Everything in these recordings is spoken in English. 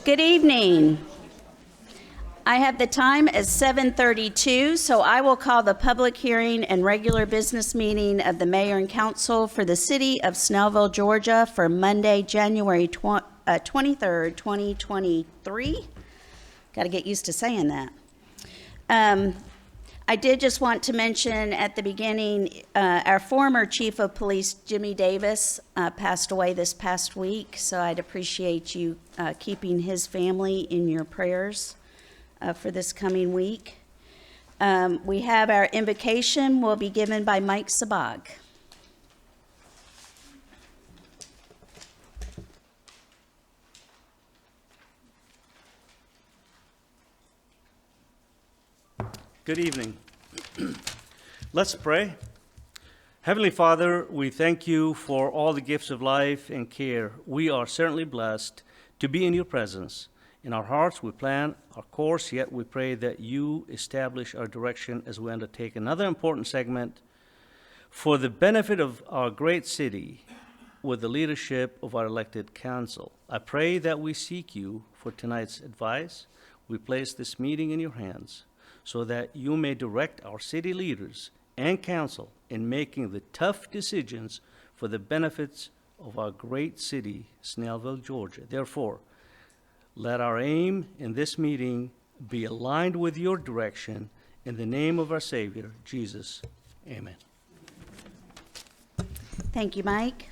Good evening. I have the time as 7:32, so I will call the public hearing and regular business meeting of the Mayor and Council for the City of Snellville, Georgia for Monday, January 23rd, 2023. Got to get used to saying that. I did just want to mention at the beginning, our former Chief of Police, Jimmy Davis, passed away this past week, so I'd appreciate you keeping his family in your prayers for this coming week. We have our invocation will be given by Mike Sabag. Good evening. Let's pray. Heavenly Father, we thank you for all the gifts of life and care. We are certainly blessed to be in your presence. In our hearts, we plan our course, yet we pray that you establish our direction as we undertake another important segment for the benefit of our great city with the leadership of our elected council. I pray that we seek you for tonight's advice. We place this meeting in your hands, so that you may direct our city leaders and council in making the tough decisions for the benefits of our great city, Snellville, Georgia. Therefore, let our aim in this meeting be aligned with your direction. In the name of our Savior, Jesus, amen. Thank you, Mike.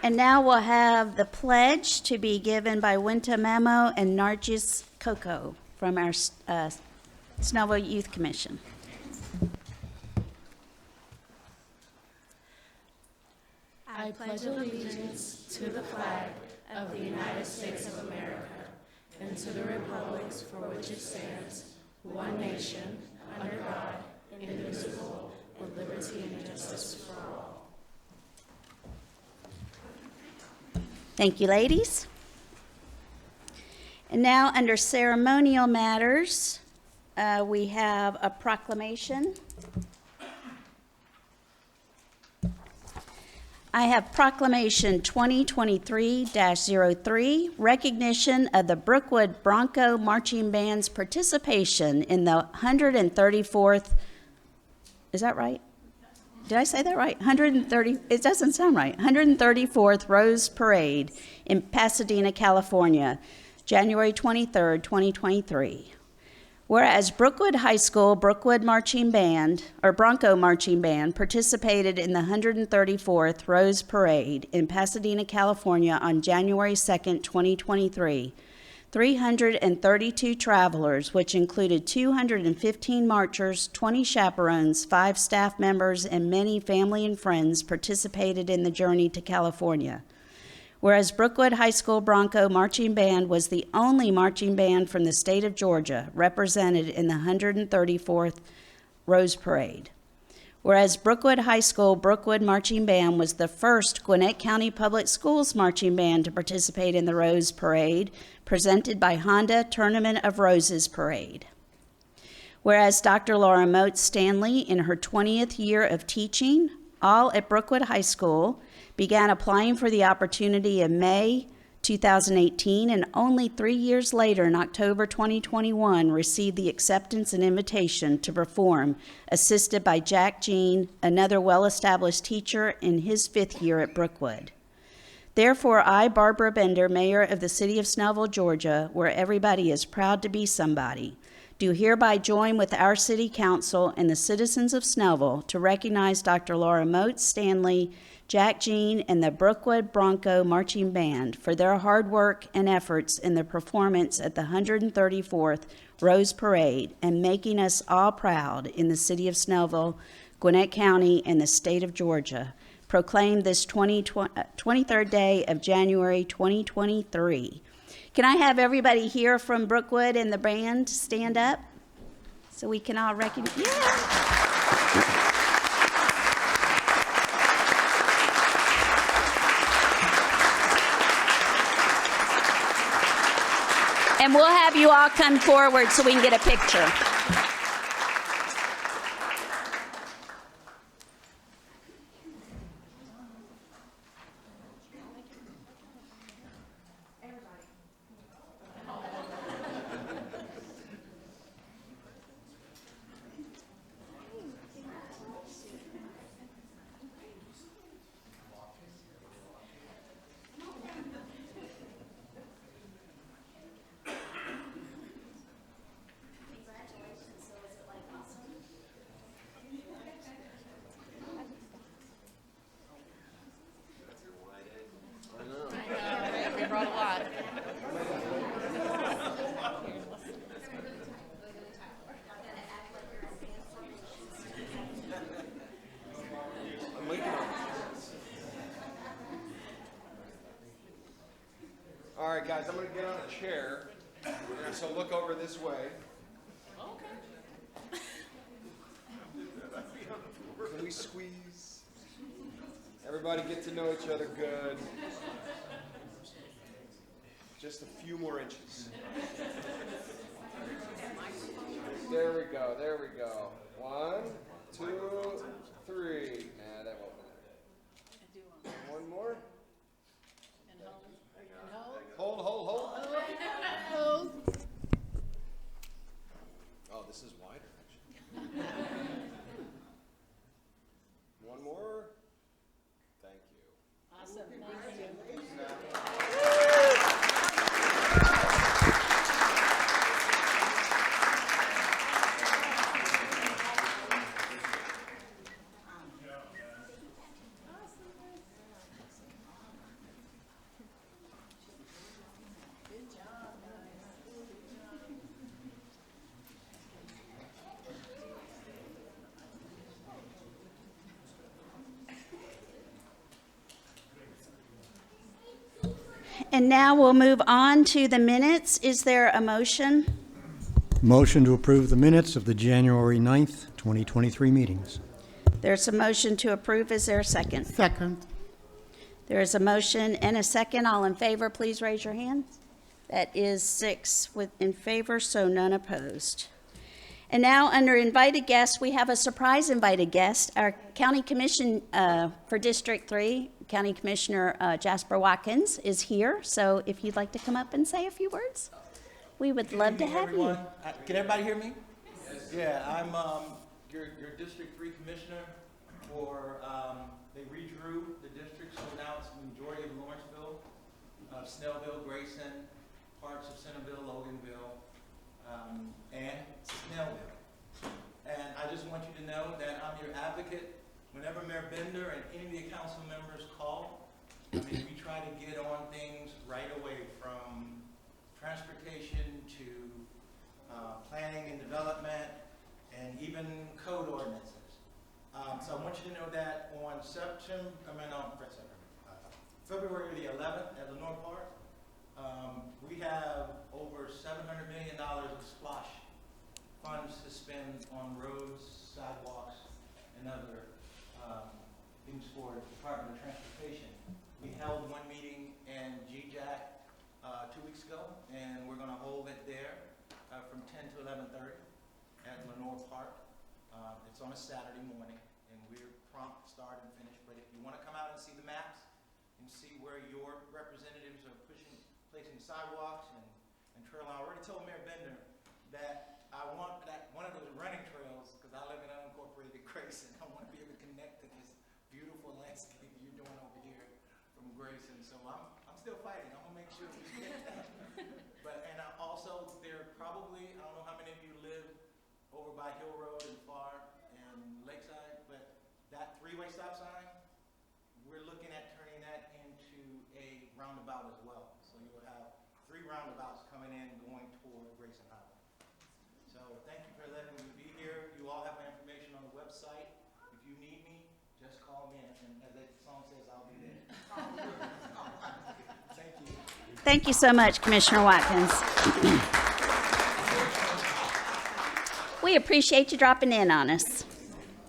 And now we'll have the pledge to be given by Winta Memo and Nargis Coco from our Snellville Youth Commission. I pledge allegiance to the flag of the United States of America and to the republics for which it stands, one nation, under God, indivisible, with liberty and justice for all. Thank you, ladies. And now, under ceremonial matters, we have a proclamation. I have Proclamation 2023-03, recognition of the Brookwood Bronco Marching Band's participation in the 134th, is that right? Did I say that right? 130, it doesn't sound right. 134th Rose Parade in Pasadena, California, January 23rd, 2023. Whereas Brookwood High School Brookwood Marching Band, or Bronco Marching Band, participated in the 134th Rose Parade in Pasadena, California on January 2nd, 2023, 332 travelers, which included 215 marchers, 20 chaperones, 5 staff members, and many family and friends participated in the journey to California. Whereas Brookwood High School Bronco Marching Band was the only marching band from the state of Georgia represented in the 134th Rose Parade. Whereas Brookwood High School Brookwood Marching Band was the first Gwinnett County Public Schools marching band to participate in the Rose Parade, presented by Honda Tournament of Roses Parade. Whereas Dr. Laura Motes Stanley, in her 20th year of teaching, all at Brookwood High School, began applying for the opportunity in May 2018, and only 3 years later, in October 2021, received the acceptance and invitation to perform, assisted by Jack Jean, another well-established teacher in his 5th year at Brookwood. Therefore, I, Barbara Bender, Mayor of the City of Snellville, Georgia, where everybody is proud to be somebody, do hereby join with our City Council and the citizens of Snellville to recognize Dr. Laura Motes Stanley, Jack Jean, and the Brookwood Bronco Marching Band for their hard work and efforts in the performance at the 134th Rose Parade and making us all proud in the City of Snellville, Gwinnett County, and the state of Georgia. Proclaimed this 23rd day of January 2023. Can I have everybody here from Brookwood and the band stand up so we can all recognize? Yeah. And we'll have you all come forward so we can get a picture. right, guys, I'm going to get on a chair. So look over this way. Okay. Can we squeeze? Everybody get to know each other good. Just a few more inches. There we go, there we go. 1, 2, 3. Nah, that won't matter. One more. Hold. Oh, this is wider, actually. One more. Thank you. Awesome, thank you. And now we'll move on to the minutes. Is there a motion? Motion to approve the minutes of the January 9th, 2023 meetings. There's a motion to approve. Is there a second? Second. There is a motion and a second. All in favor, please raise your hand. That is 6 in favor, so none opposed. And now, under invited guests, we have a surprise invited guest. Our County Commission for District 3, County Commissioner Jasper Watkins is here. So if you'd like to come up and say a few words, we would love to have you. Can everybody hear me? Yeah, I'm your District 3 Commissioner for, they redrew the district, so now it's the majority of Lawrenceville, Snellville, Grayson, parts of Centerville, Loganville, and Snellville. And I just want you to know that I'm your advocate. Whenever Mayor Bender and any of the council members call, I mean, we try to get on things right away, from transportation to planning and development, and even code ordinances. So I want you to know that on February the 11th at Lenore Park, we have over $700 million of SPLOSH funds to spend on roads, sidewalks, and other things for the Department of Transportation. We held one meeting in GJAC 2 weeks ago, and we're going to hold it there from 10 to 11:30 at Lenore Park. It's on a Saturday morning, and we're prompt start and finish. But if you want to come out and see the maps and see where your representatives are placing sidewalks and trail, I already told Mayor Bender that I want that one of those running trails, because I live in unincorporated Grayson. I want to be able to connect to this beautiful landscape you're doing over here from Grayson. So I'm still fighting. I'm gonna make sure we get that. Also, there probably, I don't know how many of you live over by Hill Road and Far and Lakeside, but that 3-way stop sign, we're looking at turning that into a roundabout as well. So you will have 3 roundabouts coming in going toward Grayson Highway. So thank you for letting me be here. You all have my information on the website. If you need me, just call me, and as that song says, I'll be there. Thank you. Thank you so much, Commissioner Watkins. We appreciate you dropping in on us.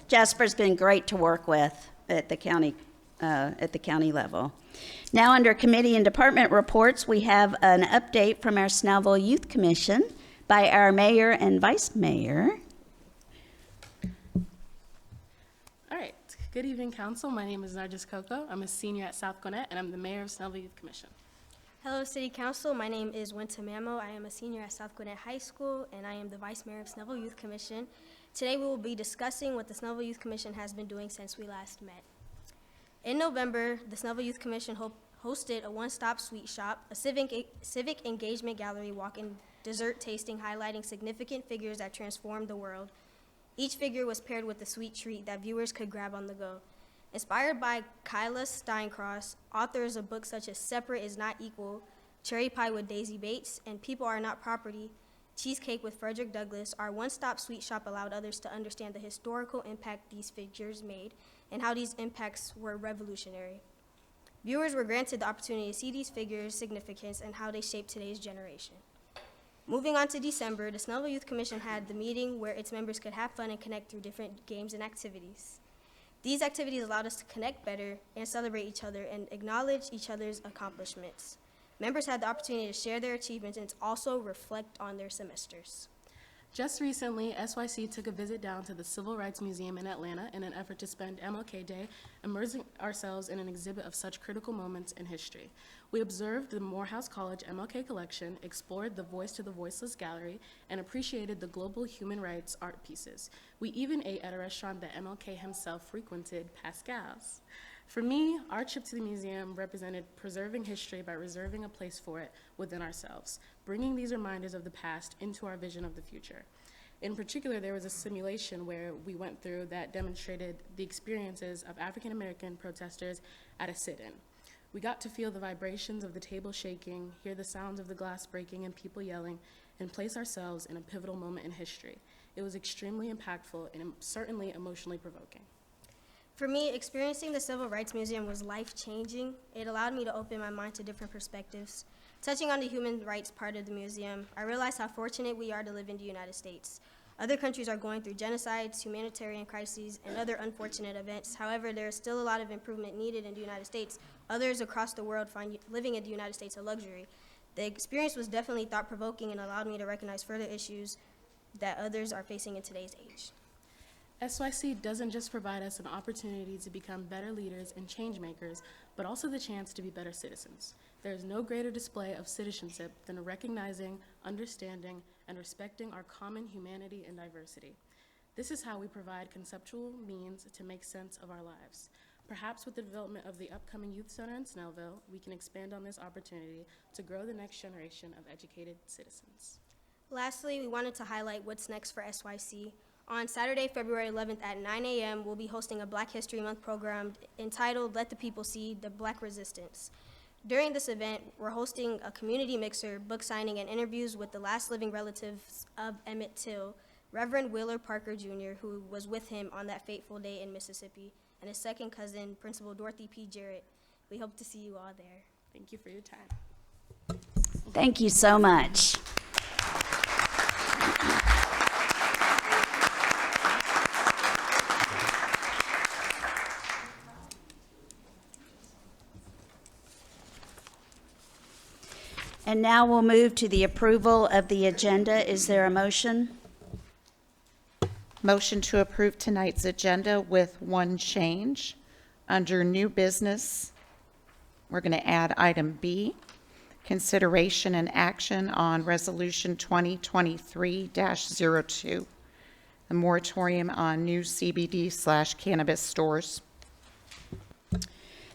Jasper's been great to work with at the county level. Now, under committee and department reports, we have an update from our Snellville Youth Commission by our mayor and vice mayor. All right, good evening, council. My name is Nargis Coco. I'm a senior at South Gwinnett, and I'm the mayor of Snellville Youth Commission. Hello, City Council. My name is Winta Mamo. I am a senior at South Gwinnett High School, and I am the Vice Mayor of Snellville Youth Commission. Today, we will be discussing what the Snellville Youth Commission has been doing since we last met. In November, the Snellville Youth Commission hosted a one-stop sweet shop, a civic engagement gallery walk-in dessert tasting highlighting significant figures that transformed the world. Each figure was paired with a sweet treat that viewers could grab on the go. Inspired by Kyla Steincross, authors of books such as Separate is Not Equal, Cherry Pie with Daisy Bates, and People Are Not Property, Cheesecake with Frederick Douglass, our one-stop sweet shop allowed others to understand the historical impact these figures made and how these impacts were revolutionary. Viewers were granted the opportunity to see these figures' significance and how they shape today's generation. Moving on to December, the Snellville Youth Commission had the meeting where its members could have fun and connect through different games and activities. These activities allowed us to connect better and celebrate each other and acknowledge each other's accomplishments. Members had the opportunity to share their achievements and to also reflect on their semesters. Just recently, SYC took a visit down to the Civil Rights Museum in Atlanta in an effort to spend MLK Day immersing ourselves in an exhibit of such critical moments in history. We observed the Morehouse College MLK collection, explored the Voice to the Voiceless gallery, and appreciated the global human rights art pieces. We even ate at a restaurant that MLK himself frequented, Pascal's. For me, our trip to the museum represented preserving history by reserving a place for it within ourselves, bringing these reminders of the past into our vision of the future. In particular, there was a simulation where we went through that demonstrated the experiences of African American protesters at a sit-in. We got to feel the vibrations of the table shaking, hear the sounds of the glass breaking and people yelling, and place ourselves in a pivotal moment in history. It was extremely impactful and certainly emotionally provoking. For me, experiencing the Civil Rights Museum was life-changing. It allowed me to open my mind to different perspectives. Touching on the human rights part of the museum, I realized how fortunate we are to live in the United States. Other countries are going through genocides, humanitarian crises, and other unfortunate events. However, there is still a lot of improvement needed in the United States. Others across the world find living in the United States a luxury. The experience was definitely thought-provoking and allowed me to recognize further issues that others are facing in today's age. SYC doesn't just provide us an opportunity to become better leaders and change makers, but also the chance to be better citizens. There is no greater display of citizenship than recognizing, understanding, and respecting our common humanity and diversity. This is how we provide conceptual means to make sense of our lives. Perhaps with the development of the upcoming Youth Center in Snellville, we can expand on this opportunity to grow the next generation of educated citizens. Lastly, we wanted to highlight what's next for SYC. On Saturday, February 11th at 9 a.m., we'll be hosting a Black History Month program entitled Let the People See the Black Resistance. During this event, we're hosting a community mixer, book signing, and interviews with the last living relatives of Emmett Till, Reverend Wheeler Parker Jr., who was with him on that fateful day in Mississippi, and his second cousin, Principal Dorothy P. Jarrett. We hope to see you all there. Thank you for your time. Thank you so much. And now we'll move to the approval of the agenda. Is there a motion? Motion to approve tonight's agenda with one change. Under new business, we're going to add item B, consideration and action on resolution 2023-02, the moratorium on new CBD/cannabis stores.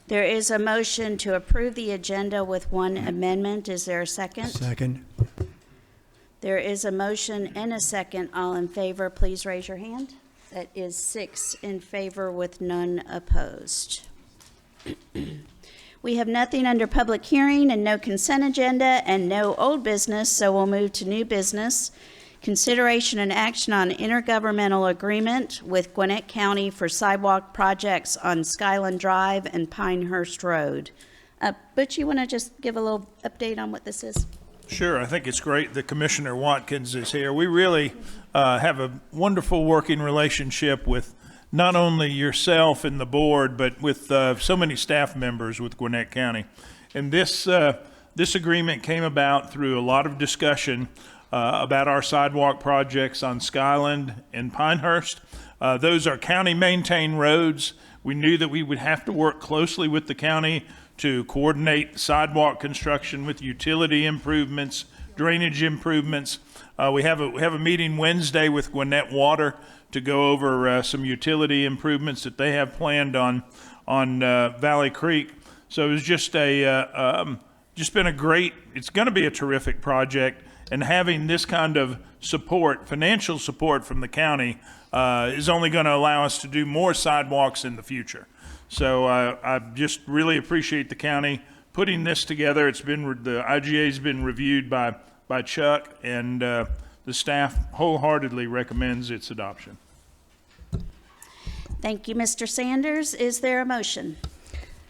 There is a motion to approve the agenda with one amendment. Is there a second? Second. There is a motion and a second. All in favor, please raise your hand. That is 6 in favor with none opposed. We have nothing under public hearing and no consent agenda and no old business, so we'll move to new business. Consideration and action on intergovernmental agreement with Gwinnett County for sidewalk projects on Skyland Drive and Pinehurst Road. Butch, you want to just give a little update on what this is? Sure. I think it's great that Commissioner Watkins is here. We really have a wonderful working relationship with not only yourself and the board, but with so many staff members with Gwinnett County. And this agreement came about through a lot of discussion about our sidewalk projects on Skyland and Pinehurst. Those are county-maintained roads. We knew that we would have to work closely with the county to coordinate sidewalk construction with utility improvements, drainage improvements. We have a meeting Wednesday with Gwinnett Water to go over some utility improvements that they have planned on Valley Creek. So it was just been a great. It's going to be a terrific project. And having this kind of support, financial support from the county, is only going to allow us to do more sidewalks in the future. So I just really appreciate the county putting this together. The IGA's been reviewed by Chuck, and the staff wholeheartedly recommends its adoption. Thank you, Mr. Sanders. Is there a motion?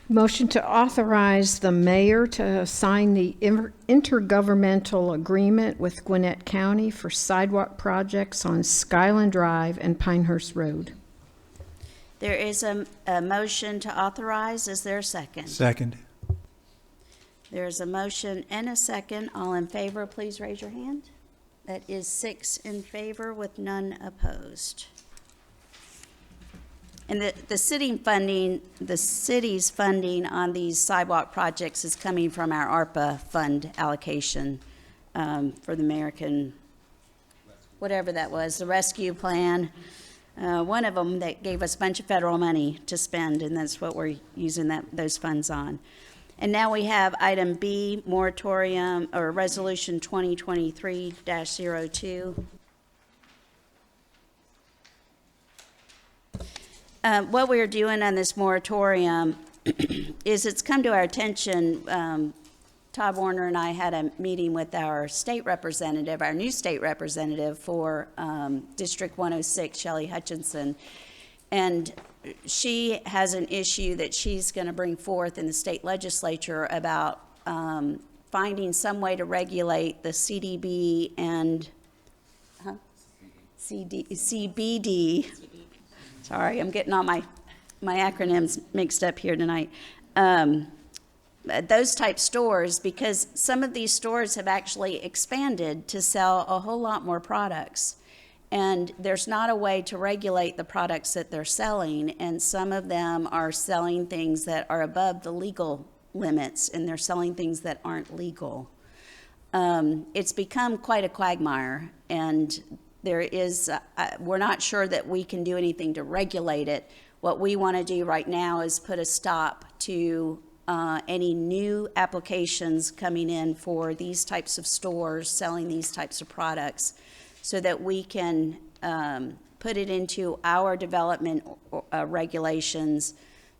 Motion to authorize the mayor to sign the intergovernmental agreement with Gwinnett County for sidewalk projects on Skyland Drive and Pinehurst Road. There is a motion to authorize. Is there a second? Second. There's a motion and a second. All in favor, please raise your hand. That is 6 in favor with none opposed. And the city's funding on these sidewalk projects is coming from our ARPA fund allocation for the American, whatever that was, the rescue plan. One of them that gave us a bunch of federal money to spend, and that's what we're using those funds on. And now we have item B, moratorium, or resolution 2023-02. What we're doing on this moratorium is it's come to our attention. Todd Warner and I had a meeting with our state representative, our new state representative for District 106, Shelley Hutchinson. And she has an issue that she's going to bring forth in the state legislature about finding some way to regulate the CDB and CBD. Sorry, I'm getting all my acronyms mixed up here tonight. Those type stores, because some of these stores have actually expanded to sell a whole lot more products. And there's not a way to regulate the products that they're selling, and some of them are selling things that are above the legal limits, and they're selling things that aren't legal. It's become quite a quagmire, and there is, we're not sure that we can do anything to regulate it. What we want to do right now is put a stop to any new applications coming in for these types of stores selling these types of products, so that we can put it into our development regulations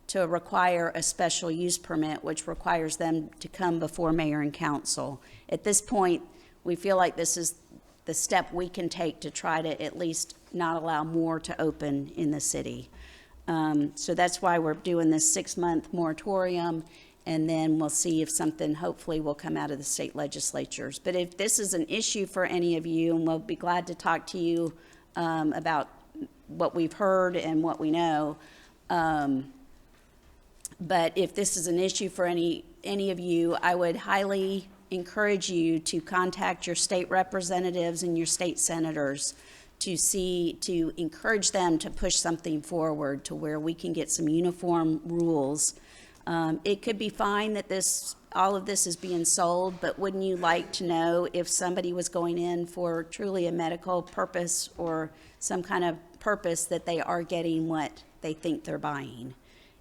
to require a special use permit, which requires them to come before mayor and council. At this point, we feel like this is the step we can take to try to at least not allow more to open in the city. So that's why we're doing this 6-month moratorium, and then we'll see if something hopefully will come out of the state legislatures. But if this is an issue for any of you, and we'll be glad to talk to you about what we've heard and what we know, but if this is an issue for any of you, I would highly encourage you to contact your state representatives and your state senators to encourage them to push something forward to where we can get some uniform rules. It could be fine that all of this is being sold, but wouldn't you like to know if somebody was going in for truly a medical purpose or some kind of purpose that they are getting what they think they're buying,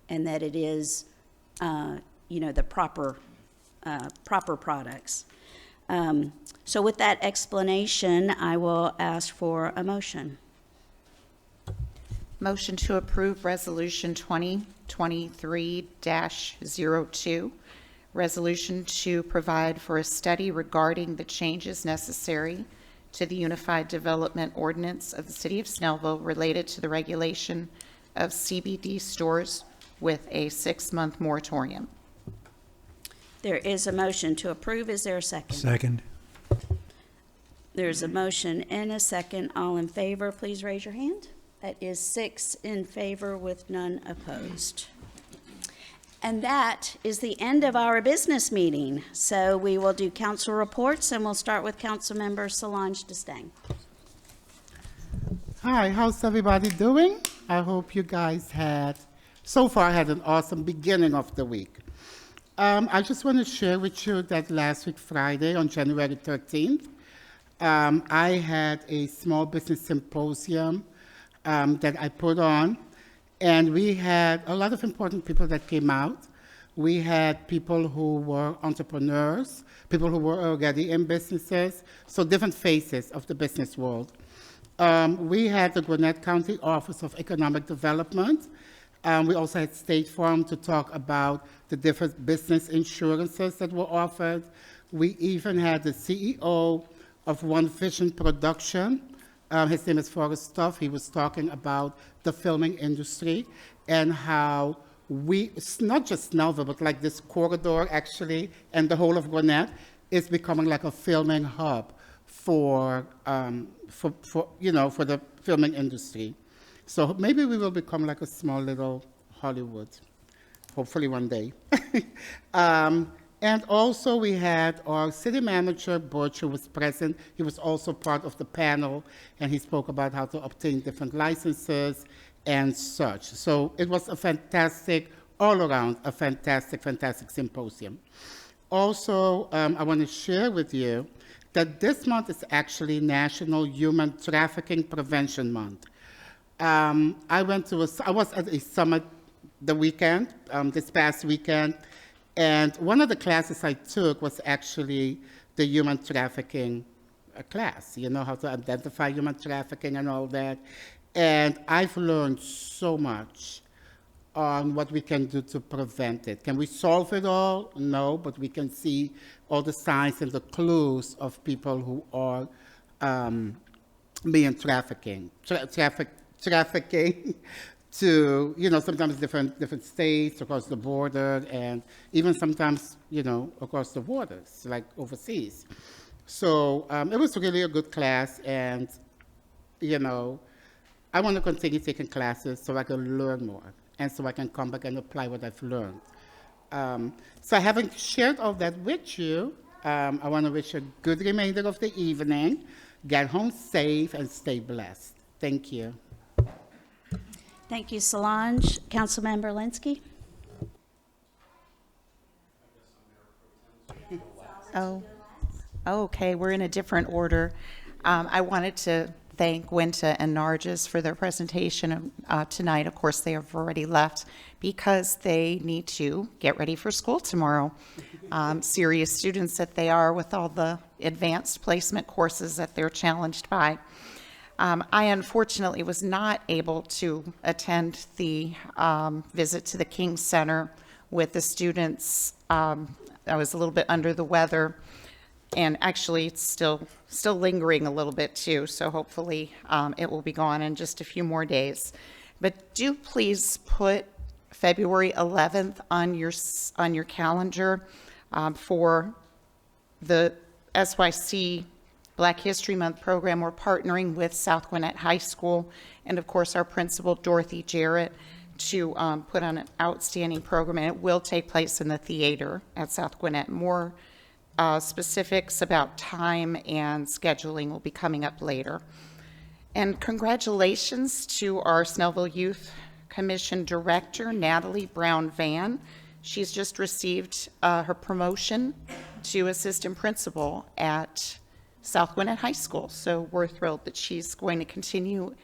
and that it is, the proper products. So with that explanation, I will ask for a motion. Motion to approve Resolution 2023-02, resolution to provide for a study regarding the changes necessary to the Unified Development Ordinance of the City of Snellville related to the regulation of CBD stores with a 6-month moratorium. There is a motion to approve. Is there a second? Second. There's a motion and a second. All in favor, please raise your hand. That is 6 in favor with none opposed. And that is the end of our business meeting. So we will do council reports, and we'll start with Councilmember Solange Destang. Hi, how's everybody doing? I hope you guys so far had an awesome beginning of the week. I just want to share with you that last week, Friday, on January 13th, I had a small business symposium that I put on, and we had a lot of important people that came out. We had people who were entrepreneurs, people who were already in businesses, so different faces of the business world. We had the Gwinnett County Office of Economic Development. We also had State Farm to talk about the different business insurances that were offered. We even had the CEO of One Vision Production. His name is Forrest Stuff. He was talking about the filming industry and how it's not just Snellville, but like this corridor actually, and the whole of Gwinnett is becoming like a filming hub for the filming industry. So maybe we will become like a small little Hollywood, hopefully one day. And also we had our city manager, Butch, who was present. He was also part of the panel, and he spoke about how to obtain different licenses and such. So it was a fantastic, all around, a fantastic, fantastic symposium. Also, I want to share with you that this month is actually National Human Trafficking Prevention Month. I was at a summit the weekend, this past weekend, and one of the classes I took was actually the human trafficking class, how to identify human trafficking and all that. And I've learned so much on what we can do to prevent it. Can we solve it all? No, but we can see all the signs and the clues of people who are being trafficking to, sometimes different states, across the border, and even sometimes, across the borders, like overseas. So it was really a good class, and, I want to continue taking classes so I can learn more, and so I can come back and apply what I've learned. So having shared all that with you, I want to wish you a good remainder of the evening. Get home safe and stay blessed. Thank you. Thank you, Solange. Councilmember Linsky? Oh, okay, we're in a different order. I wanted to thank Winta and Nargis for their presentation tonight. Of course, they have already left because they need to get ready for school tomorrow. Serious students that they are with all the advanced placement courses that they're challenged by. I unfortunately was not able to attend the visit to the King Center with the students. I was a little bit under the weather, and actually it's still lingering a little bit too, so hopefully it will be gone in just a few more days. But do please put February 11th on your calendar for the SYC Black History Month program. We're partnering with South Gwinnett High School and, of course, our principal, Dorothy Jarrett, to put on an outstanding program, and it will take place in the theater at South Gwinnett. More specifics about time and scheduling will be coming up later. And congratulations to our Snellville Youth Commission Director, Natalie Brown-Van. She's just received her promotion to assistant principal at South Gwinnett High School. So we're thrilled that she's going to continue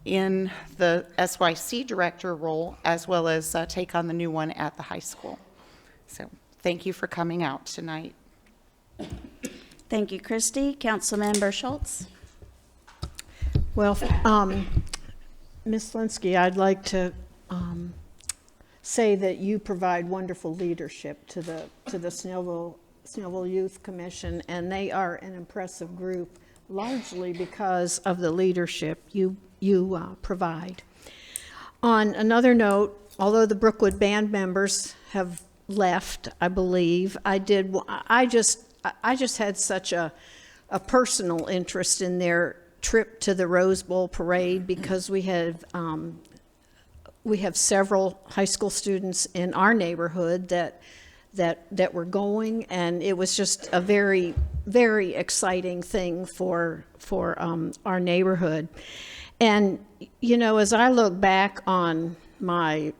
in the SYC director role, as well as take on the new one at the high school. So thank you for coming out tonight. Thank you, Christy. Councilmember Schultz? Well, Ms. Linsky, I'd like to say that you provide wonderful leadership to the Snellville Youth Commission, and they are an impressive group, largely because of the leadership you provide. On another note, although the Brookwood band members have left, I believe, I just had such a personal interest in their trip to the Rose Bowl parade, because we have several high school students in our neighborhood that were going, and it was just a very, very exciting thing for our neighborhood. And as I look back on my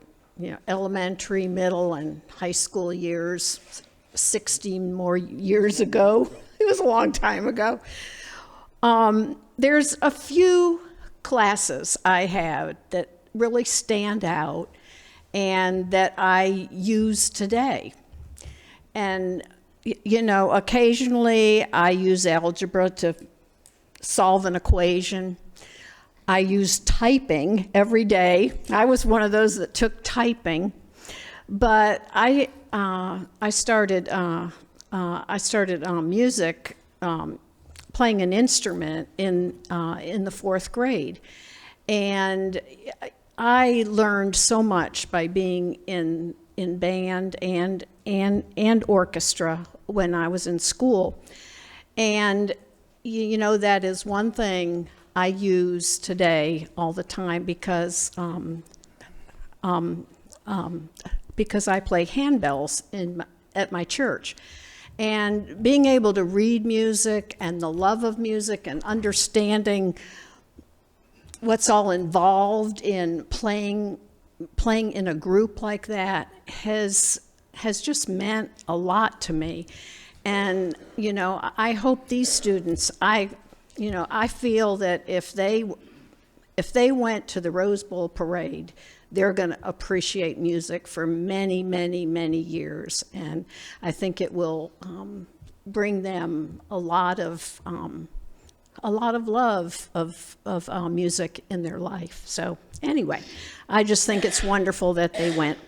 elementary, middle, and high school years, 16 more years ago, it was a long time ago, there's a few classes I have that really stand out and that I use today. And, occasionally I use algebra to solve an equation. I use typing every day. I was one of those that took typing, but I started music, playing an instrument in the 4th grade, and I learned so much by being in band and orchestra when I was in school. And you know, that is one thing I use today all the time because I play handbells at my church. And being able to read music and the love of music and understanding what's all involved in playing in a group like that has just meant a lot to me. And, you know, I hope these students, I feel that if they went to the Rose Bowl parade, they're going to appreciate music for many, many, many years. And I think it will bring them a lot of love of music in their life. So anyway, I just think it's wonderful that they went.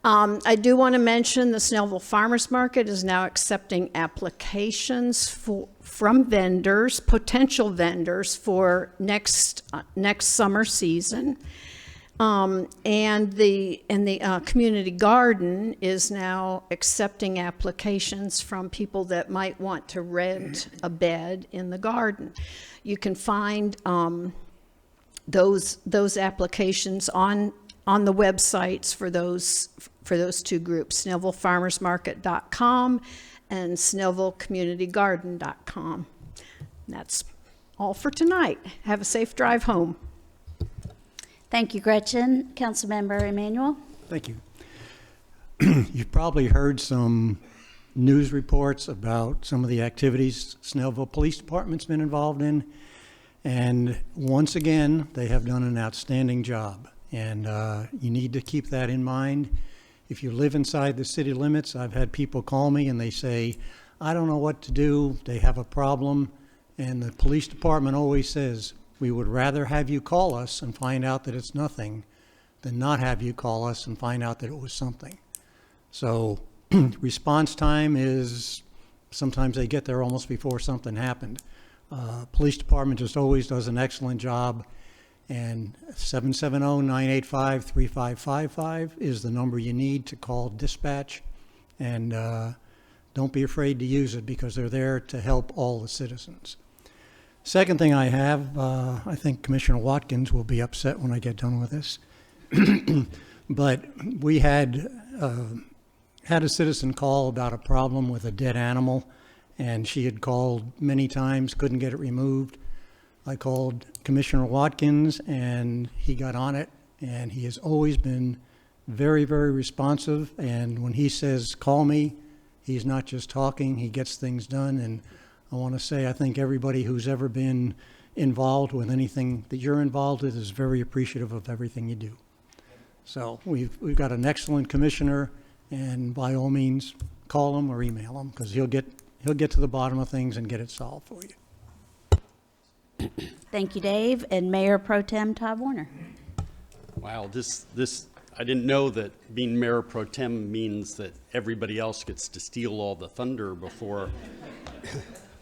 I do want to mention the Snellville Farmers Market is now accepting applications from vendors, potential vendors, for next summer season. And the community garden is now accepting applications from people that might want to rent a bed in the garden. You can find those applications on the websites for those two groups, SnellvilleFarmersMarket.com and SnellvilleCommunityGarden.com. That's all for tonight. Have a safe drive home. Thank you, Gretchen. Councilmember Emanuel? Thank you. You've probably heard some news reports about some of the activities Snellville Police Department's been involved in. And once again, they have done an outstanding job. And you need to keep that in mind. If you live inside the city limits, I've had people call me and they say, I don't know what to do. They have a problem. And the police department always says, we would rather have you call us and find out that it's nothing than not have you call us and find out that it was something. So response time is, sometimes they get there almost before something happened. Police department just always does an excellent job. And 770-985-3555 is the number you need to call dispatch. And don't be afraid to use it because they're there to help all the citizens. Second thing I have, I think Commissioner Watkins will be upset when I get done with this. But we had a citizen call about a problem with a dead animal, and she had called many times, couldn't get it removed. I called Commissioner Watkins, and he got on it, and he has always been very, very responsive. And when he says, call me, he's not just talking, he gets things done. And I want to say I think everybody who's ever been involved with anything that you're involved with is very appreciative of everything you do. So we've got an excellent commissioner, and by all means, call him or email him, because he'll get to the bottom of things and get it solved for you. Thank you, Dave. And Mayor Pro Tem Todd Warner. Wow, this I didn't know that being Mayor Pro Tem means that everybody else gets to steal all the thunder before.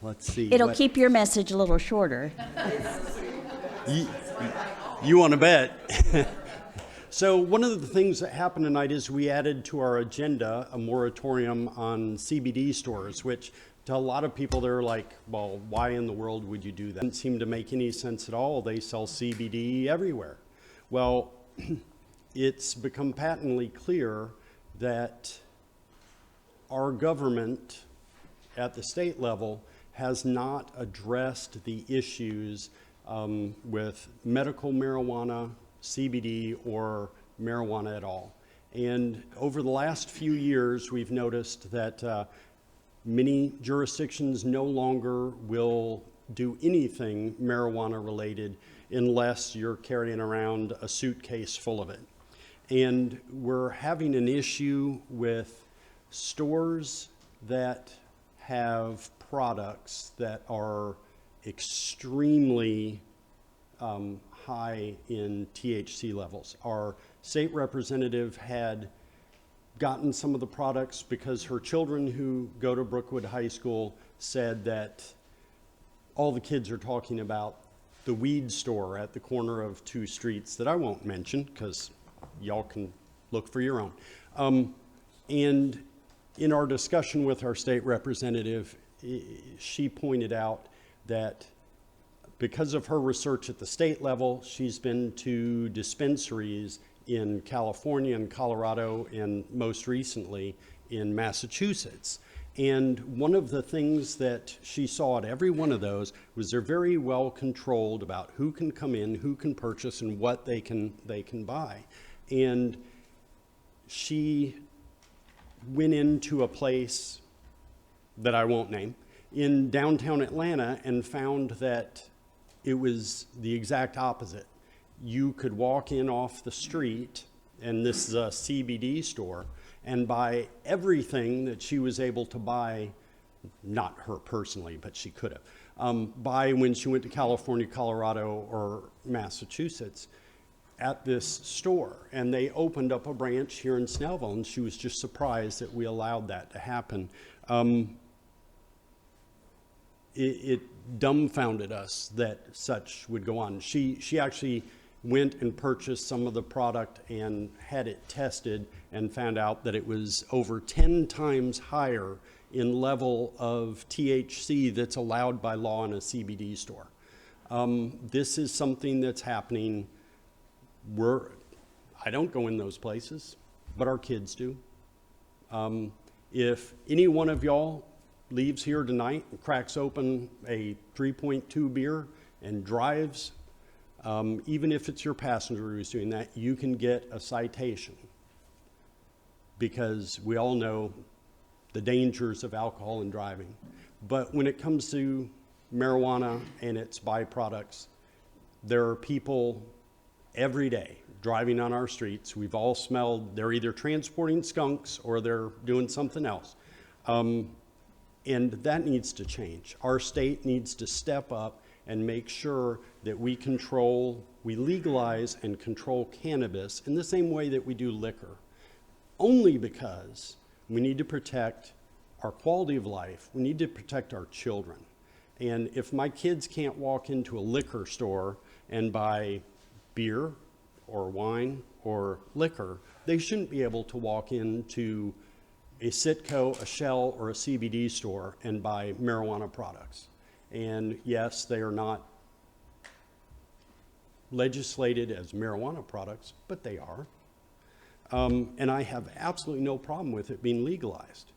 Let's see. It'll keep your message a little shorter. You want to bet. So one of the things that happened tonight is we added to our agenda a moratorium on CBD stores, which to a lot of people, they're like, well, why in the world would you do that? It doesn't seem to make any sense at all. They sell CBD everywhere. Well, it's become patently clear that our government at the state level has not addressed the issues with medical marijuana, CBD, or marijuana at all. And over the last few years, we've noticed that many jurisdictions no longer will do anything marijuana related unless you're carrying around a suitcase full of it. And we're having an issue with stores that have products that are extremely high in THC levels. Our state representative had gotten some of the products because her children who go to Brookwood High School said that all the kids are talking about the weed store at the corner of two streets that I won't mention because y'all can look for your own. And in our discussion with our state representative, she pointed out that because of her research at the state level, she's been to dispensaries in California and Colorado and most recently in Massachusetts. And one of the things that she saw at every one of those was they're very well controlled about who can come in, who can purchase, and what they can buy. And she went into a place that I won't name in downtown Atlanta and found that it was the exact opposite. You could walk in off the street, and this is a CBD store, and buy everything that she was able to buy, not her personally, but she could have, buy when she went to California, Colorado, or Massachusetts at this store. And they opened up a branch here in Snellville, and she was just surprised that we allowed that to happen. It dumbfounded us that such would go on. She actually went and purchased some of the product and had it tested and found out that it was over 10 times higher in level of THC that's allowed by law in a CBD store. This is something that's happening. I don't go in those places, but our kids do. If any one of y'all leaves here tonight and cracks open a 3.2 beer and drives, even if it's your passenger who's doing that, you can get a citation because we all know the dangers of alcohol and driving. But when it comes to marijuana and its byproducts, there are people every day driving on our streets. We've all smelled, they're either transporting skunks or they're doing something else. And that needs to change. Our state needs to step up and make sure that we legalize and control cannabis in the same way that we do liquor. Only because we need to protect our quality of life. We need to protect our children. And if my kids can't walk into a liquor store and buy beer or wine or liquor, they shouldn't be able to walk into a Citco, a Shell, or a CBD store and buy marijuana products. And yes, they are not legislated as marijuana products, but they are. And I have absolutely no problem with it being legalized.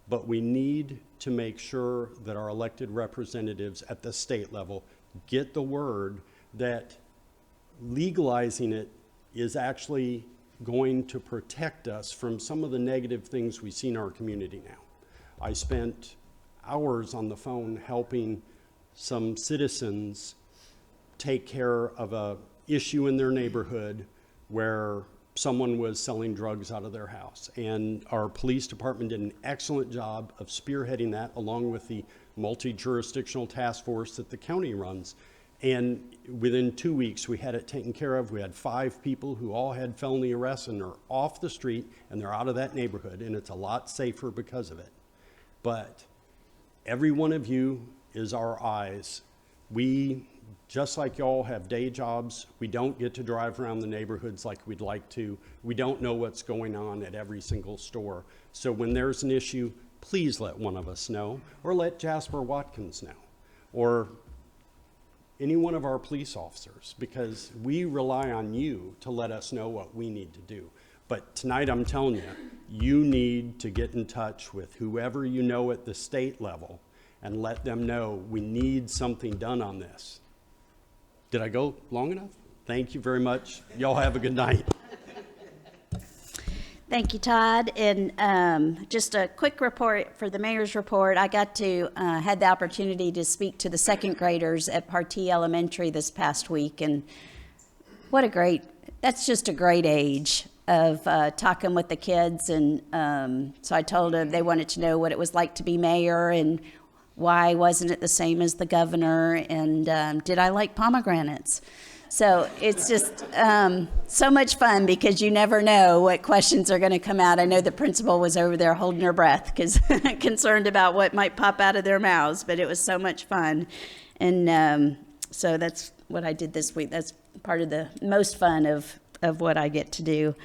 But we need to make sure that our elected representatives at the state level get the word that legalizing it is actually going to protect us from some of the negative things we see in our community now. I spent hours on the phone helping some citizens take care of a issue in their neighborhood where someone was selling drugs out of their house. And our police department did an excellent job of spearheading that along with the multi-jurisdictional task force that the county runs. And within 2 weeks, we had it taken care of. We had 5 people who all had felony arrests and are off the street and they're out of that neighborhood, and it's a lot safer because of it. But every one of you is our eyes. We, just like y'all, have day jobs. We don't get to drive around the neighborhoods like we'd like to. We don't know what's going on at every single store. So when there's an issue, please let one of us know, or let Jasper Watkins know, or any one of our police officers, because we rely on you to let us know what we need to do. But tonight I'm telling you, you need to get in touch with whoever you know at the state level and let them know we need something done on this. Did I go long enough? Thank you very much. Y'all have a good night. Thank you, Todd. And just a quick report for the mayor's report. I got to had the opportunity to speak to the second graders at Partee Elementary this past week, and that's just a great age of talking with the kids. And so I told them they wanted to know what it was like to be mayor and why wasn't it the same as the governor, and did I like pomegranates? So it's just so much fun because you never know what questions are going to come out. I know the principal was over there holding her breath because concerned about what might pop out of their mouths, but it was so much fun. And so that's what I did this week. That's part of the most fun of what I get to do.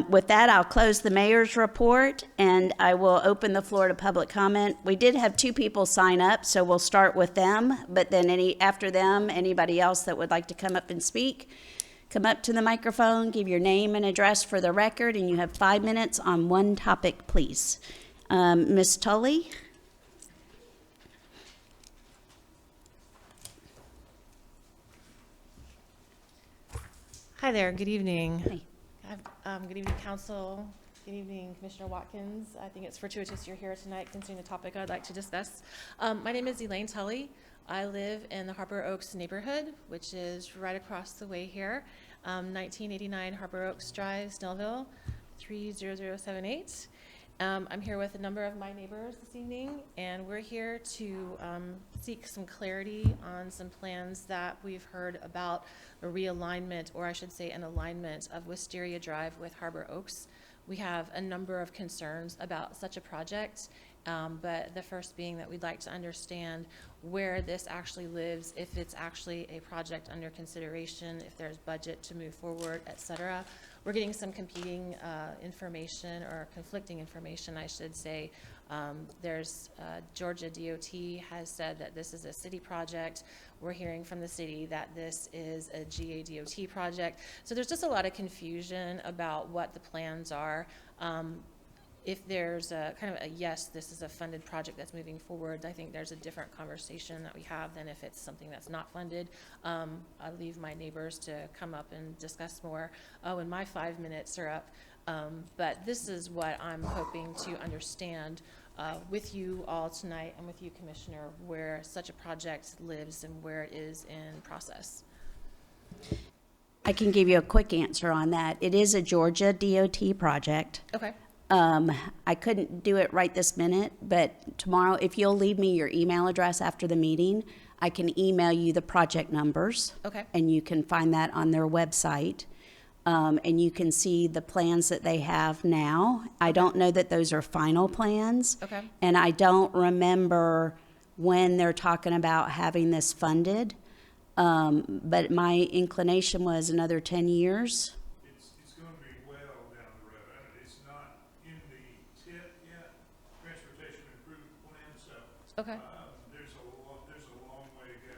With that, I'll close the mayor's report, and I will open the floor to public comment. We did have 2 people sign up, so we'll start with them, but then after them, anybody else that would like to come up and speak, come up to the microphone, give your name and address for the record, and you have 5 minutes on one topic, please. Ms. Tully? Hi there, good evening. Hi. Good evening, council. Good evening, Commissioner Watkins. I think it's fortuitous you're here tonight concerning the topic I'd like to discuss. My name is Elaine Tully. I live in the Harbor Oaks neighborhood, which is right across the way here. 1989 Harbor Oaks Drive, Snellville, 30078. I'm here with a number of my neighbors this evening, and we're here to seek some clarity on some plans that we've heard about a realignment, or I should say an alignment of Wisteria Drive with Harbor Oaks. We have a number of concerns about such a project, but the first being that we'd like to understand where this actually lives, if it's actually a project under consideration, if there's budget to move forward, et cetera. We're getting some competing information, or conflicting information, I should say. There's Georgia DOT has said that this is a city project. We're hearing from the city that this is a GADOT project. So there's just a lot of confusion about what the plans are. If there's a kind of a yes, this is a funded project that's moving forward, I think there's a different conversation that we have than if it's something that's not funded. I'll leave my neighbors to come up and discuss more when my 5 minutes are up. But this is what I'm hoping to understand with you all tonight, and with you, Commissioner, where such a project lives and where it is in process. I can give you a quick answer on that. It is a Georgia DOT project. Okay. I couldn't do it right this minute, but tomorrow, if you'll leave me your email address after the meeting, I can email you the project numbers. Okay. And you can find that on their website. And you can see the plans that they have now. I don't know that those are final plans. Okay. And I don't remember when they're talking about having this funded. But my inclination was another 10 years. It's going to be well down the road. It's not in the TIP yet, Transportation Improvement Plan, so Okay. there's a long way to go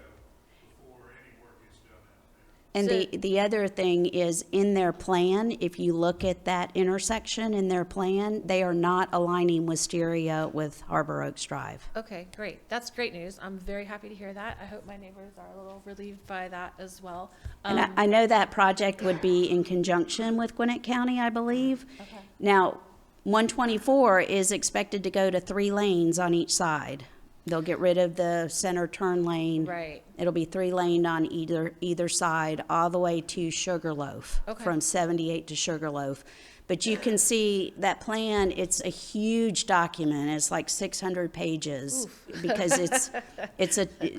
before any work is done out there. And So- the other thing is, in their plan, if you look at that intersection in their plan, they are not aligning Wisteria with Harbor Oaks Drive. Okay, great. That's great news. I'm very happy to hear that. I hope my neighbors are a little relieved by that as well. And I know that project would be in conjunction with Gwinnett County, I believe. Okay. Now, 124 is expected to go to 3 lanes on each side. They'll get rid of the center turn lane. Right. It'll be 3 lane on either side, all the way to Sugarloaf. Okay. From 78 to Sugarloaf. But you can see that plan, it's a huge document. It's like 600 pages. Because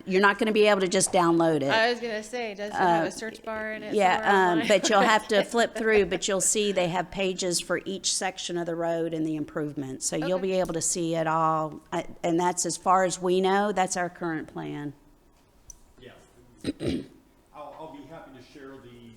you're not going to be able to just download it. I was going to say, does it have a search bar in it? Yeah, somewhere online? but you'll have to flip through, but you'll see they have pages for each section of the road and the improvements. So you'll Okay. be able to see it all. And that's, as far as we know, that's our current plan. Yeah. I'll be happy to share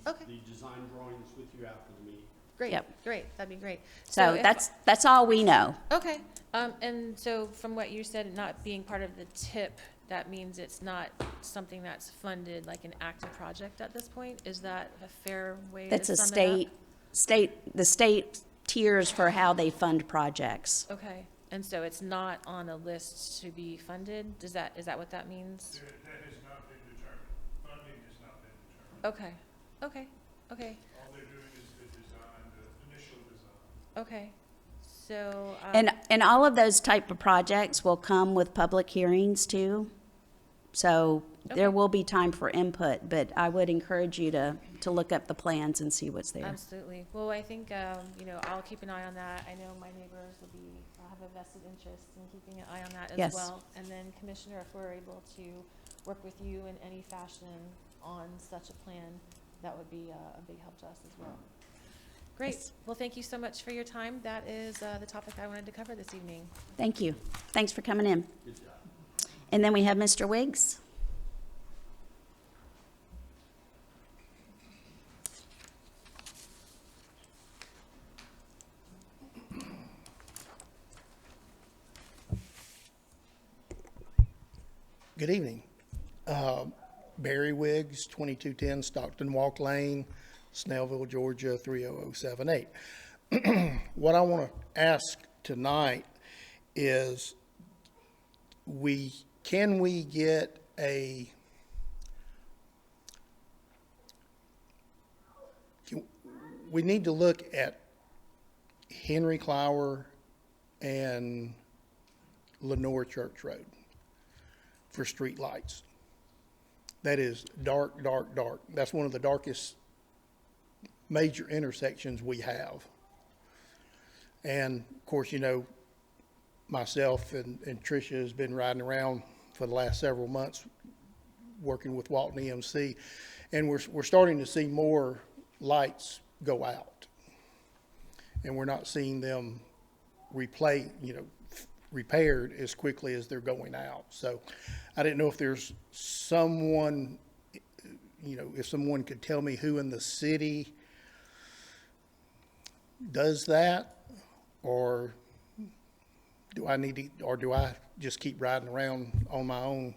Okay. the design drawings with you after the meeting. Great, Yep. great. That'd be great. So if- that's all we know. Okay. And so from what you said, not being part of the TIP, that means it's not something that's funded like an active project at this point? Is that a fair way to That's a sum it up? the state tiers for how they fund projects. Okay. And so it's not on a list to be funded? Is that what that means? That has not been determined. Funding has not been determined. Okay. Okay. All they're doing is the design, the initial design. Okay. So, And all of those type of projects will come with public hearings too. So Okay. there will be time for input, but I would encourage you to look up the plans and see what's there. absolutely. Well, I think, I'll keep an eye on that. I know my neighbors will have a vested interest in keeping an eye on that as Yes. well. And then, Commissioner, if we're able to work with you in any fashion on such a plan, that would be a big help to us as well. Great. Yes. Well, thank you so much for your time. That is the topic I wanted to cover this evening. Thank you. Thanks for coming in. Good job. And then we have Mr. Wiggs. Good evening. Barry Wiggs, 2210 Stockton Walk Lane, Snellville, Georgia, 30078. What I want to ask tonight is, can we get we need to look at Henry Clower and Lenore Church Road for street lights. That is dark, dark, dark. That's one of the darkest major intersections we have. And of course, you know, myself and Tricia has been riding around for the last several months working with Walton EMC, and we're starting to see more lights go out, and we're not seeing them repaired as quickly as they're going out. So I didn't know if there's someone, if someone could tell me who in the city does that, or do I just keep riding around on my own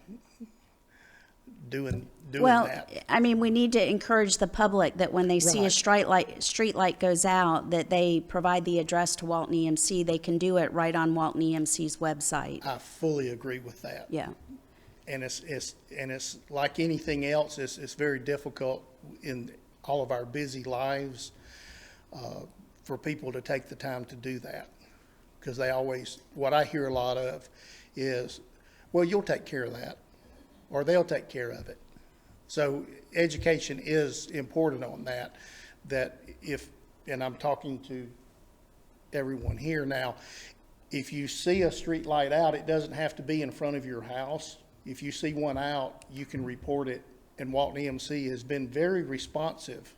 doing Well, that? I mean, we need to encourage the public that when they see a street light goes out, that they provide the address to Walton EMC. They can do it right on Walton EMC's website. I fully agree with that. Yeah. And it's like anything else. It's very difficult in all of our busy lives for people to take the time to do that, because what I hear a lot of is, well, you'll take care of that, or they'll take care of it. So education is important on that, and I'm talking to everyone here now, if you see a street light out, it doesn't have to be in front of your house. If you see one out, you can report it, and Walton EMC has been very responsive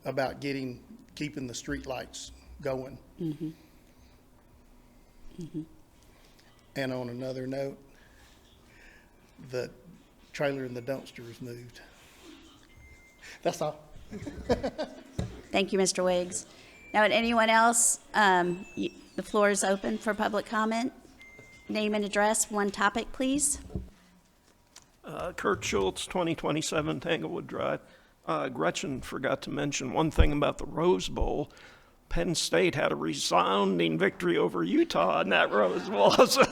about keeping the street lights going. Mm-hmm. Mm-hmm. And on another note, the trailer and the dumpster is moved. That's all. Thank you, Mr. Wiggs. Now, would anyone else, the floor is open for public comment. Name and address, one topic, please. Kurt Schultz, 2027 Tanglewood Drive. Gretchen forgot to mention one thing about the Rose Bowl. Penn State had a resounding victory over Utah in that Rose Bowl. So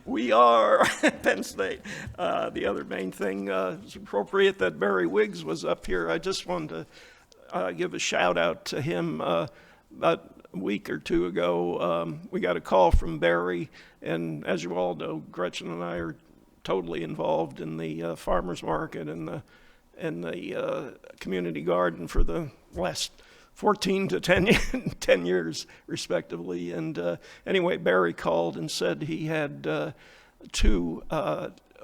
we are Penn State. The other main thing is appropriate that Barry Wiggs was up here. I just wanted to give a shout out to him. About a week or two ago, we got a call from Barry, and as you all know, Gretchen and I are totally involved in the farmers market and the community garden for the last 14 to 10 years, respectively. And anyway, Barry called and said he had two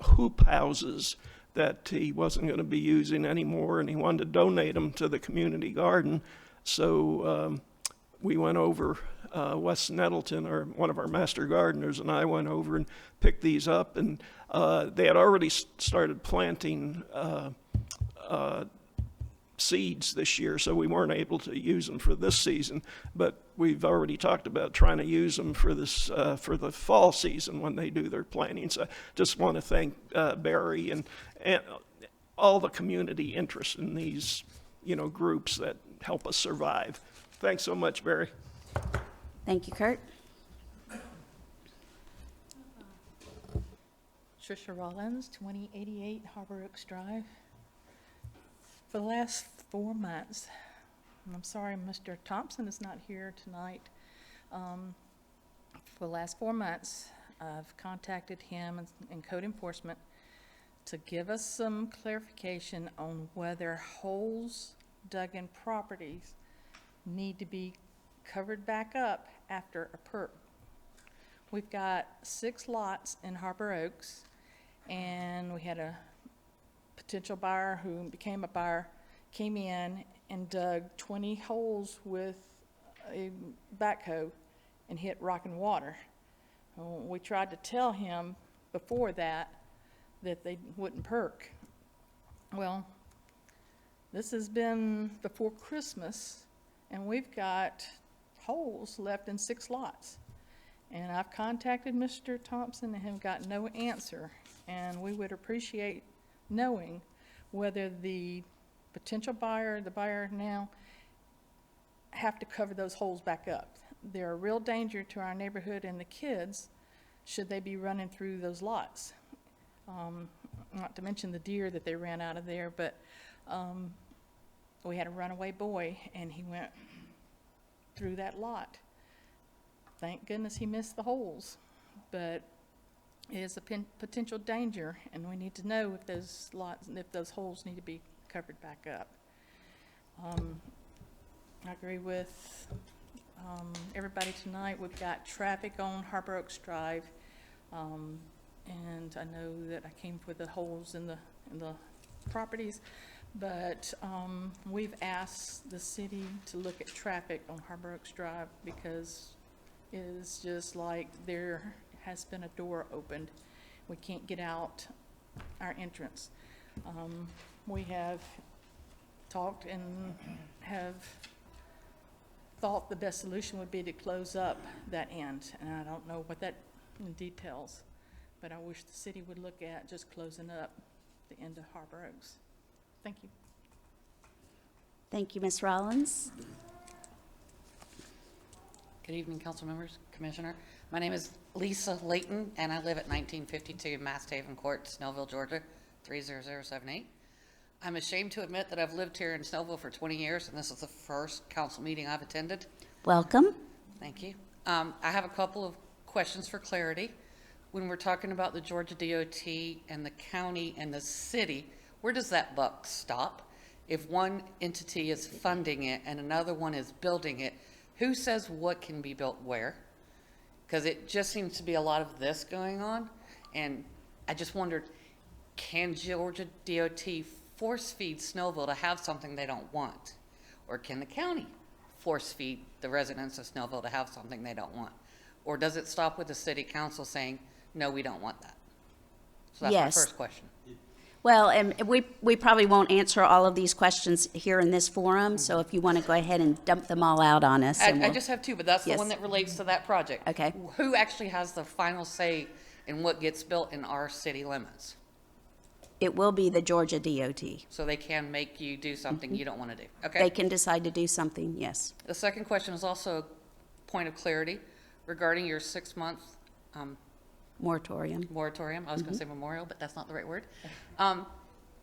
hoop houses that he wasn't going to be using anymore, and he wanted to donate them to the community garden. So we went over, Wes Nettleton, or one of our master gardeners, and I went over and picked these up, and they had already started planting seeds this year, so we weren't able to use them for this season, but we've already talked about trying to use them for this for the fall season when they do their planting. So I just want to thank Barry and all the community interest in these groups that help us survive. Thanks so much, Barry. Thank you, Kurt. Tricia Rollins, 2088 Harbor Oaks Drive. For the last 4 months, and I'm sorry Mr. Thompson is not here tonight. For the last 4 months, I've contacted him and code enforcement to give us some clarification on whether holes dug in properties need to be covered back up after a perk. We've got 6 lots in Harbor Oaks, and we had a potential buyer who became a buyer, came in and dug 20 holes with a backhoe and hit rock and water. We tried to tell him before that they wouldn't perk. Well, this has been before Christmas, and we've got holes left in 6 lots. And I've contacted Mr. Thompson and have got no answer. And we would appreciate knowing whether the potential buyer, the buyer now, have to cover those holes back up. They're a real danger to our neighborhood and the kids should they be running through those lots. Not to mention the deer that they ran out of there, but we had a runaway boy and he went through that lot. Thank goodness he missed the holes, but it is a potential danger, and we need to know if those lots, if those holes need to be covered back up. I agree with everybody tonight. We've got traffic on Harbor Oaks Drive, and I know that I came for the holes in the properties, but we've asked the city to look at traffic on Harbor Oaks Drive because it is just like there has been a door opened. We can't get out our entrance. We have talked and have thought the best solution would be to close up that end, and I don't know what that details, but I wish the city would look at just closing up the end of Harbor Oaks. Thank you. Thank you, Ms. Rollins. Good evening, council members, commissioner. My name is Lisa Layton, and I live at 1952 Mast Haven Court, Snellville, Georgia, 30078. I'm ashamed to admit that I've lived here in Snellville for 20 years, and this is the first council meeting I've attended. Welcome. Thank you. I have a couple of questions for clarity. When we're talking about the Georgia DOT and the county and the city, where does that buck stop? If one entity is funding it and another one is building it, who says what can be built where? Because it just seems to be a lot of this going on, and I just wondered, can Georgia DOT force feed Snellville to have something they don't want? Or can the county force feed the residents of Snellville to have something they don't want? Or does it stop with the city council saying, no, we don't want that? So that's Yes. my first question. Well, and we probably won't answer all of these questions here in this forum, so if you want to go ahead and dump them all out on us. and I we'll- just have two, but that's the Yes. one that relates to that project. Okay. Who actually has the final say in what gets built in our city limits? It will be the Georgia DOT. So they can make you do something you don't want to do. They Okay. can decide to do something, yes. The second question is also a point of clarity regarding your 6-month Moratorium. moratorium. I was going to say memorial, but that's not the right word.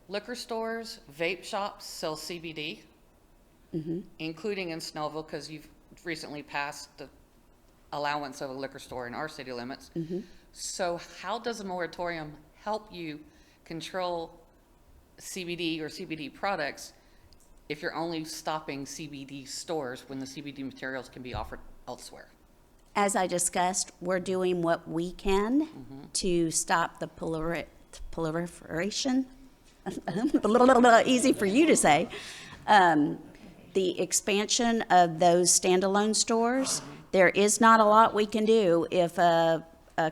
Liquor stores, vape shops sell CBD, including in Snellville, because you've recently passed the allowance of a liquor store in our city limits. So how does a moratorium help you control CBD or CBD products if you're only stopping CBD stores when the CBD materials can be offered elsewhere? As I discussed, we're doing what we can to stop the proliferation, a little easy for you to say, the expansion of those standalone stores. There is not a lot we can do if a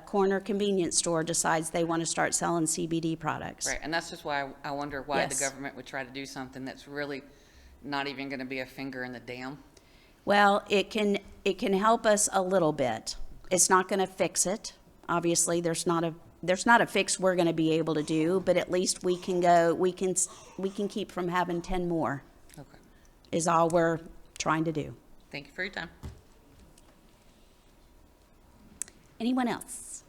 corner convenience store decides they want to start selling CBD products. Right, and that's just why I wonder why the Yes. government would try to do something that's really not even going to be a finger in the dam. Well, it can help us a little bit. It's not going to fix it. Obviously, there's not a fix we're going to be able to do, but at least we can keep from having 10 more. Okay. Is all we're trying to do. Thank you for your time. Anyone else?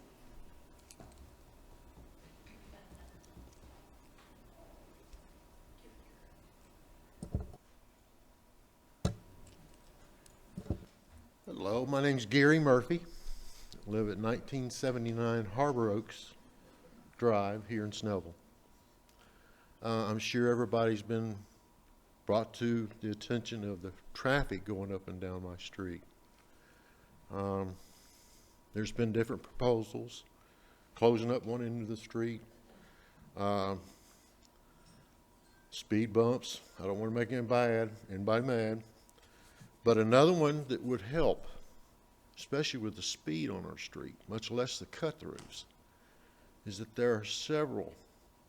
Hello, my name's Gary Murphy. I live at 1979 Harbor Oaks Drive here in Snellville. I'm sure everybody's been brought to the attention of the traffic going up and down my street. There's been different proposals, closing up one end of the street, speed bumps. I don't want to make anybody mad, but another one that would help, especially with the speed on our street, much less the cut-throughs, is that there are several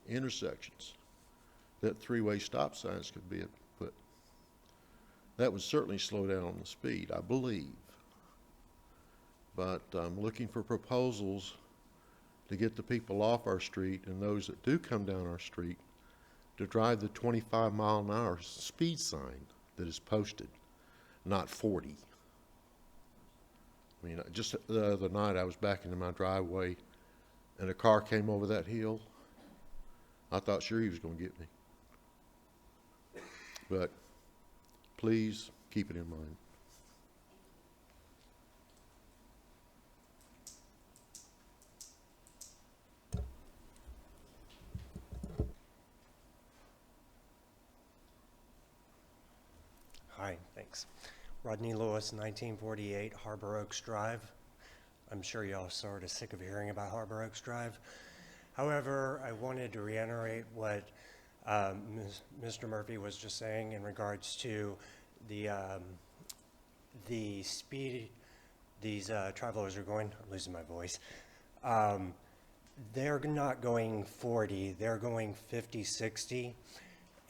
intersections that three-way stop signs could be put. That would certainly slow down the speed, I believe. But I'm looking for proposals to get the people off our street and those that do come down our street to drive the 25-mile-an-hour speed sign that is posted, not 40. I mean, just the other night I was backing in my driveway and a car came over that hill. I thought sure he was going to get me. But please keep it in mind. Hi, thanks. Rodney Lewis, 1948 Harbor Oaks Drive. I'm sure y'all are sort of sick of hearing about Harbor Oaks Drive. However, I wanted to reiterate what Mr. Murphy was just saying in regards to the speed these travelers are going. I'm losing my voice. They're not going 40, they're going 50, 60.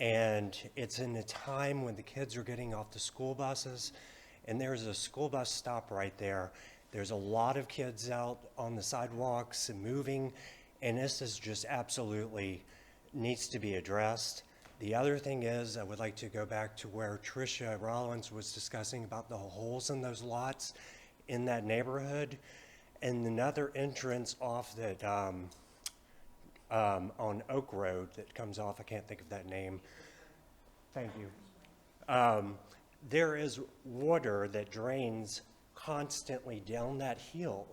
And it's in a time when the kids are getting off the school buses, and there's a school bus stop right there. There's a lot of kids out on the sidewalks and moving, and this is just absolutely needs to be addressed. The other thing is, I would like to go back to where Tricia Rollins was discussing about the holes in those lots in that neighborhood, and another entrance off that on Oak Road that comes off, I can't think of that name. Thank you. There is water that drains constantly down that hill,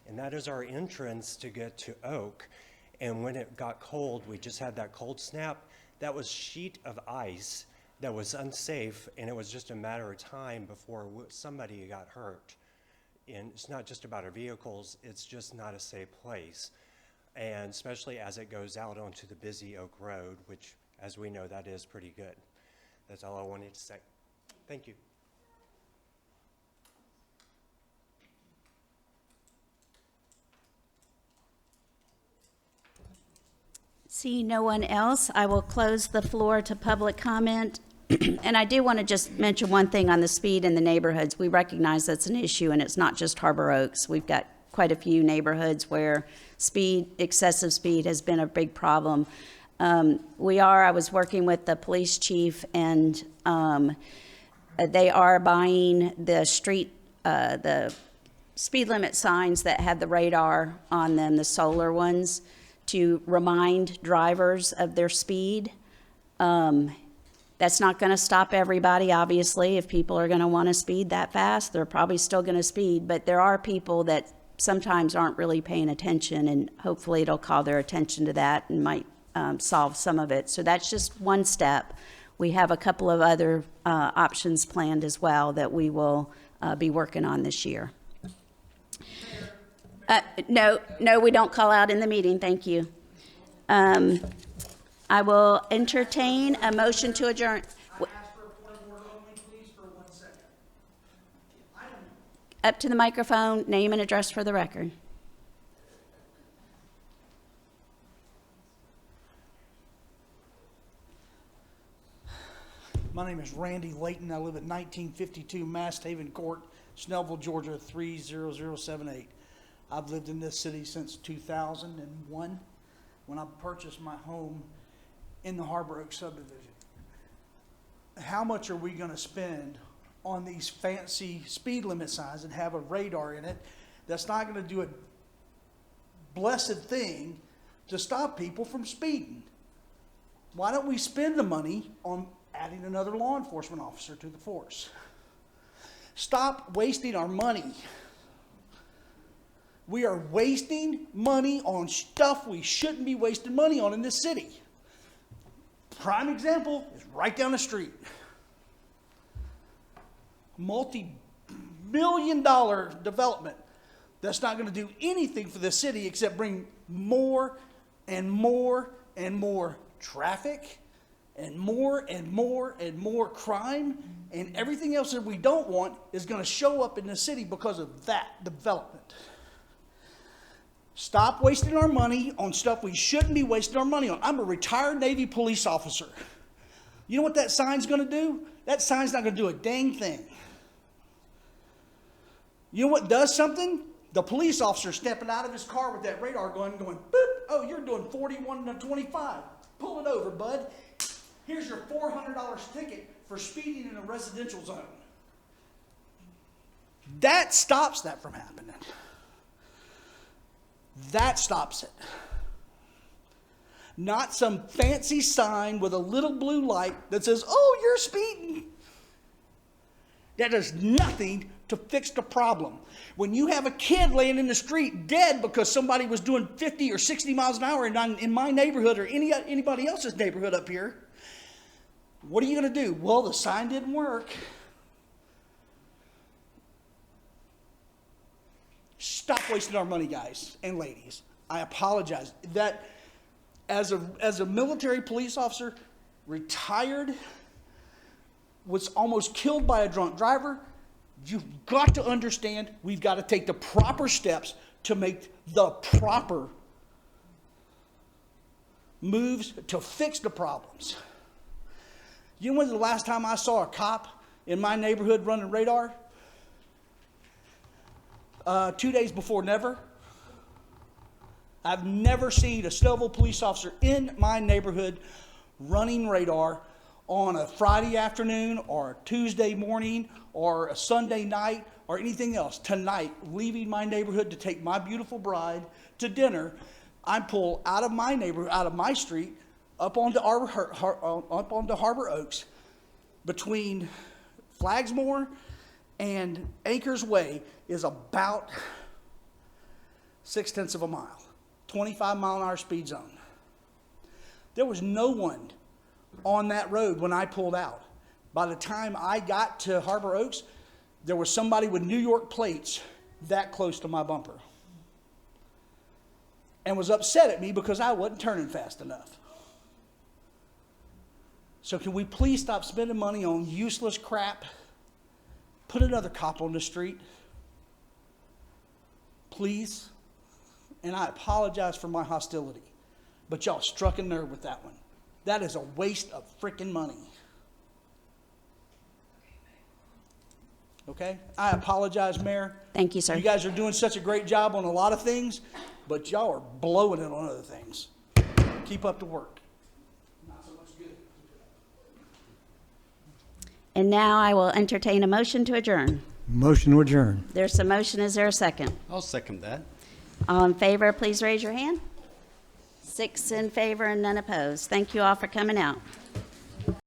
and that is our entrance to get to Oak. And when it got cold, we just had that cold snap. That was sheet of ice that was unsafe, and it was just a matter of time before somebody got hurt. And it's not just about our vehicles, it's just not a safe place. And especially as it goes out onto the busy Oak Road, which, as we know, that is pretty good. That's all I wanted to say. Thank you. See no one else, I will close the floor to public comment. And I do want to just mention one thing on the speed in the neighborhoods. We recognize that's an issue, and it's not just Harbor Oaks. We've got quite a few neighborhoods where excessive speed has been a big problem. I was working with the police chief, and they are buying the the speed limit signs that have the radar on them, the solar ones, to remind drivers of their speed. That's not going to stop everybody, obviously. If people are going to want to speed that fast, they're probably still going to speed, but there are people that sometimes aren't really paying attention, and hopefully it'll call their attention to that and might solve some of it. So that's just one step. We have a couple of other options planned as well that we will be working on this year. No, we don't call out in the meeting, thank you. I will entertain a motion to adjourn. Up to the microphone, name and address for the record. My name is Randy Layton. I live at 1952 Mast Haven Court, Snellville, Georgia, 30078. I've lived in this city since 2001 when I purchased my home in the Harbor Oaks subdivision. How much are we going to spend on these fancy speed limit signs that have a radar in it that's not going to do a blessed thing to stop people from speeding? Why don't we spend the money on adding another law enforcement officer to the force? Stop wasting our money. We are wasting money on stuff we shouldn't be wasting money on in this city. Prime example is right down the street. Multi-million-dollar development that's not going to do anything for the city except bring more and more and more traffic and more and more and more crime, and everything else that we don't want is going to show up in the city because of that development. Stop wasting our money on stuff we shouldn't be wasting our money on. I'm a retired Navy police officer. You know what that sign's going to do? That sign's not going to do a dang thing. You know what does something? The police officer stepping out of his car with that radar gun going, boop, oh, you're doing 41 to 25. Pull it over, bud. Here's your $400 ticket for speeding in a residential zone. That stops that from happening. That stops it. Not some fancy sign with a little blue light that says, oh, you're speeding. That does nothing to fix the problem. When you have a kid laying in the street dead because somebody was doing 50 or 60 miles an hour in my neighborhood or anybody else's neighborhood up here, what are you going to do? Well, the sign didn't work. Stop wasting our money, guys and ladies. I apologize. That as a military police officer, retired, was almost killed by a drunk driver, you've got to understand we've got to take the proper steps to make the proper moves to fix the problems. You know when's the last time I saw a cop in my neighborhood running radar? 2 days before never. I've never seen a Snellville police officer in my neighborhood running radar on a Friday afternoon or a Tuesday morning or a Sunday night or anything else. Tonight, leaving my neighborhood to take my beautiful bride to dinner, I pull out of my neighborhood, out of my street, up onto Harbor Oaks, between Flagsmore and Acres Way is about 0.6 of a mile, 25-mile-an-hour speed zone. There was no one on that road when I pulled out. By the time I got to Harbor Oaks, there was somebody with New York plates that close to my bumper and was upset at me because I wasn't turning fast enough. So can we please stop spending money on useless crap? Put another cop on the street, please. And I apologize for my hostility, but y'all struck a nerve with that one. That is a waste of freaking money. Okay? I apologize, Mayor. Thank you, sir. You guys are doing such a great job on a lot of things, but y'all are blowing it on other things. Keep up the work. Not so much good. And now I will entertain a motion to adjourn. Motion to adjourn. There's a motion. Is there a second? I'll second that. All in favor, please raise your hand. 6 in favor and none opposed. Thank you all for coming out.